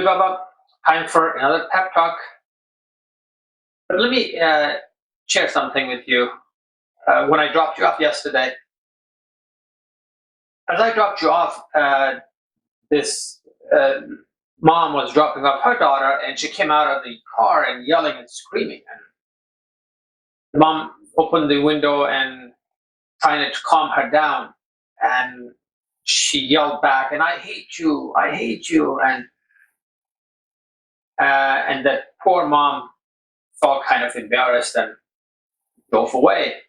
Alibaba, time for another pep talk. But let me share something with you. When I dropped you off yesterday, as I dropped you off, this mom was dropping off her daughter, and she came out of the car and yelling and screaming. And the mom opened the window and trying to calm her down, and she yelled back, "And I hate you! I hate you!" And that poor mom felt kind of embarrassed and drove away.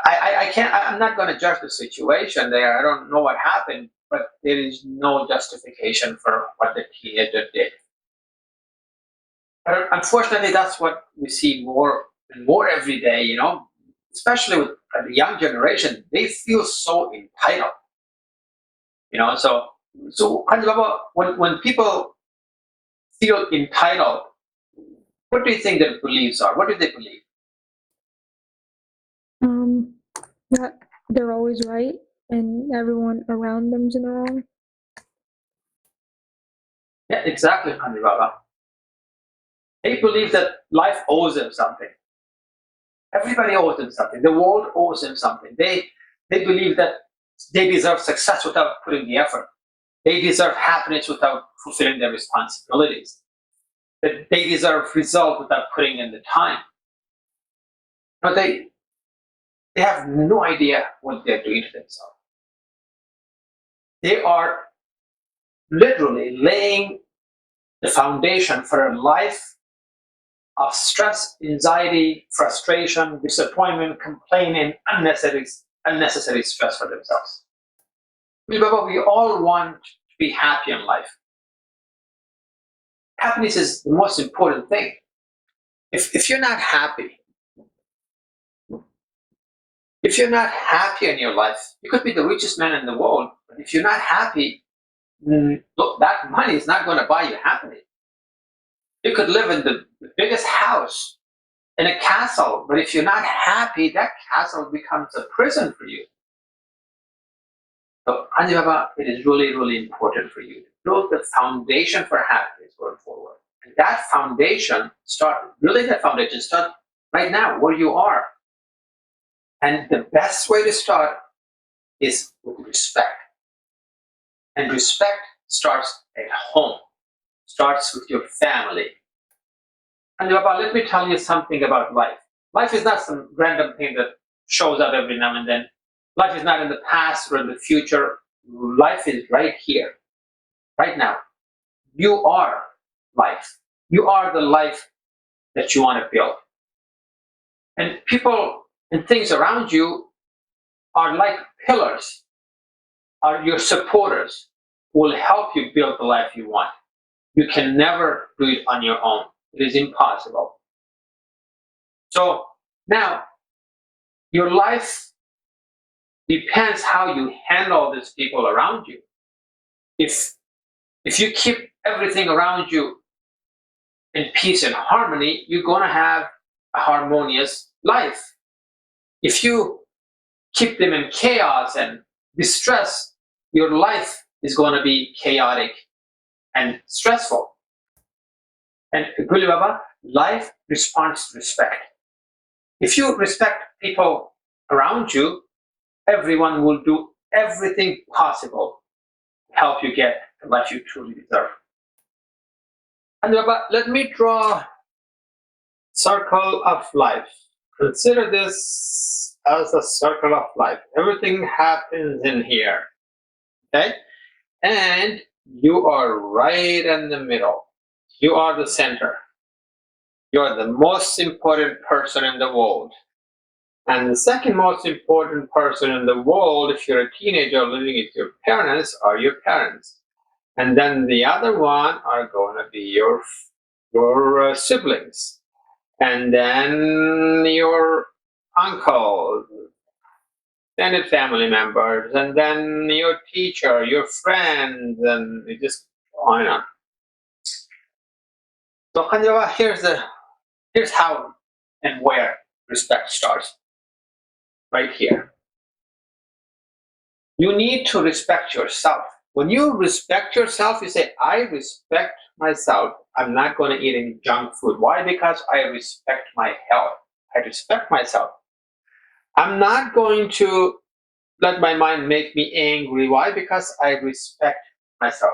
I can't. I'm not going to judge the situation there. I don't know what happened, but there is no justification for what the teenager did. But unfortunately, that's what we see more and more every day. Especially with the young generation, they feel so entitled. So Alibaba, when people feel entitled, what do you think their beliefs are? What do they believe? That they're always right and everyone around them's in the wrong. Yeah, exactly, Alibaba. They believe that life owes them something. Everybody owes them something. The world owes them something. They believe that they deserve success without putting the effort. They deserve happiness without fulfilling their responsibilities. That they deserve results without putting in the time. But they have no idea what they're doing to themselves. They are literally laying the foundation for a life of stress, anxiety, frustration, disappointment, complaining, unnecessary stress for themselves. Remember, we all want to be happy in life. Happiness is the most important thing. If you're not happy, in your life, you could be the richest man in the world, but if you're not happy, look, that money is not going to buy you happiness. You could live in the biggest house in a castle, but if you're not happy, that castle becomes a prison for you. So, Alibaba, it is really, really important for you to build the foundation for happiness going forward. And that foundation start right now where you are. And the best way to start is with respect. And respect starts at home, starts with your family. Alibaba, let me tell you something about life. Life is not some random thing that shows up every now and then. Life is not in the past or in the future. Life is right here, right now. You are life. You are the life that you want to build. And people and things around you are like pillars, are your supporters who will help you build the life you want. You can never do it on your own. It is impossible. So now, your life depends how you handle these people around you. If you keep everything around you in peace and harmony, you're going to have a harmonious life. If you keep them in chaos and distress, your life is going to be chaotic and stressful. And Gulibaba, life responds to respect. If you respect people around you, everyone will do everything possible to help you get the life you truly deserve. And let me draw circle of life. Consider this as a circle of life. Everything happens in here. Okay? And you are right in the middle. You are the center. You are the most important person in the world. And the second most important person in the world, if you're a teenager living with your parents, are your parents. And then the other one are going to be your siblings. And then your uncles, extended family members, and then your teacher, your friends, and it just on and on. So Khanjawa, here's how and where respect starts. Right here. You need to respect yourself. When you respect yourself, you say, I respect myself. I'm not going to eat any junk food. Why? Because I respect my health. I respect myself. I'm not going to let my mind make me angry. Why? Because I respect myself.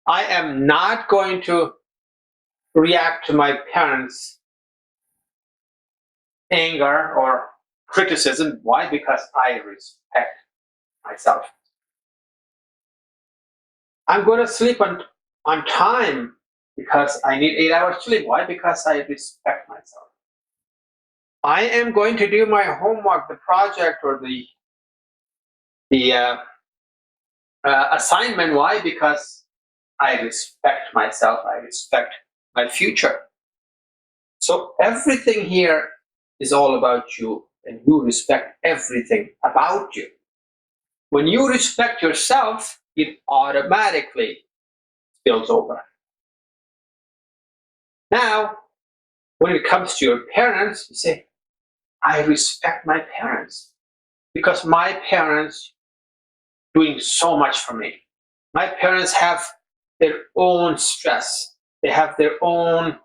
I am not going to react to my parents' anger or criticism. Why? Because I respect myself. I'm going to sleep on time because I need 8 hours sleep. Why? Because I respect myself. I am going to do my homework, the project, or the assignment. Why? Because I respect myself. I respect my future. So everything here is all about you, and you respect everything about you. When you respect yourself, it automatically spills over. Now, when it comes to your parents, you say, I respect my parents because my parents doing so much for me. My parents have their own stress. They have their own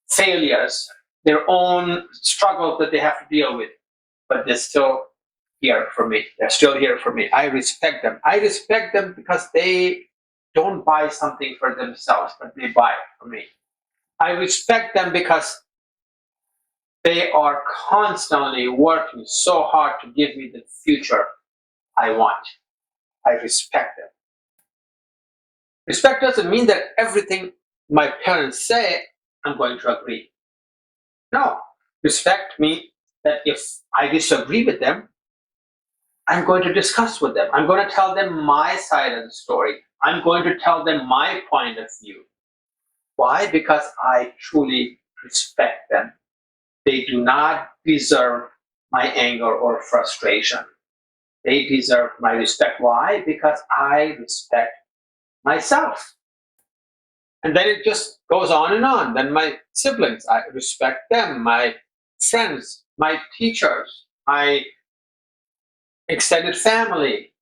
failures, their own struggles that they have to deal with, but they're still here for me. They're still here for me. I respect them. I respect them because they don't buy something for themselves, but they buy it for me. I respect them because they are constantly working so hard to give me the future I want. I respect them. Respect doesn't mean that everything my parents say, I'm going to agree. No, respect means that if I disagree with them, I'm going to discuss with them. I'm going to tell them my side of the story. I'm going to tell them my point of view. Why? Because I truly respect them. They do not deserve my anger or frustration. They deserve my respect. Why? Because I respect myself. And then it just goes on and on. Then my siblings, I respect them. My friends, my teachers, my extended family.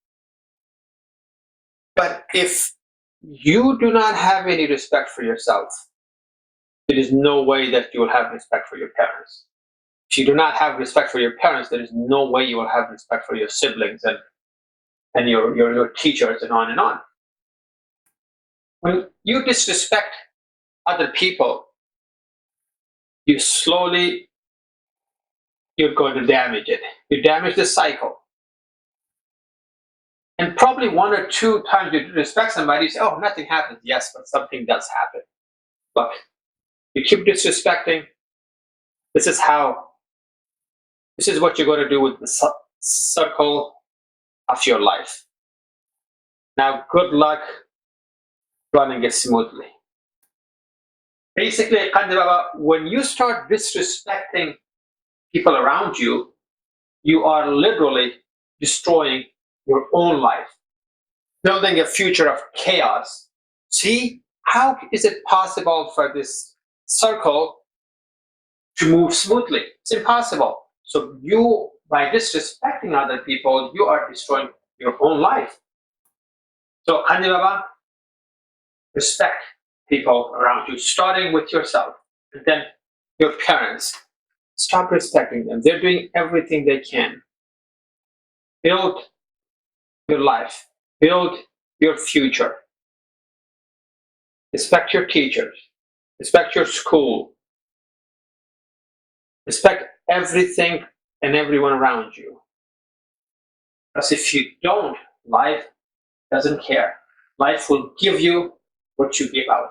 But if you do not have any respect for yourself, there is no way that you will have respect for your parents. If you do not have respect for your parents, there is no way you will have respect for your siblings and your teachers and on and on. When you disrespect other people, you slowly, you're going to damage it. You damage the cycle. And probably one or two times you disrespect somebody, you say, oh, nothing happens. Yes, but something does happen. Look, you keep disrespecting. This is what you're going to do with the circle of your life. Now, good luck running it smoothly. Basically, when you start disrespecting people around you, you are literally destroying your own life, building a future of chaos. See, how is it possible for this circle to move smoothly? It's impossible. So you, by disrespecting other people, you are destroying your own life. So Kandi Baba, respect people around you, starting with yourself, and then your parents. Stop respecting them. They're doing everything they can. Build your life. Build your future. Respect your teachers. Respect your school. Respect everything and everyone around you. Because if you don't, life doesn't care. Life will give you what you give out.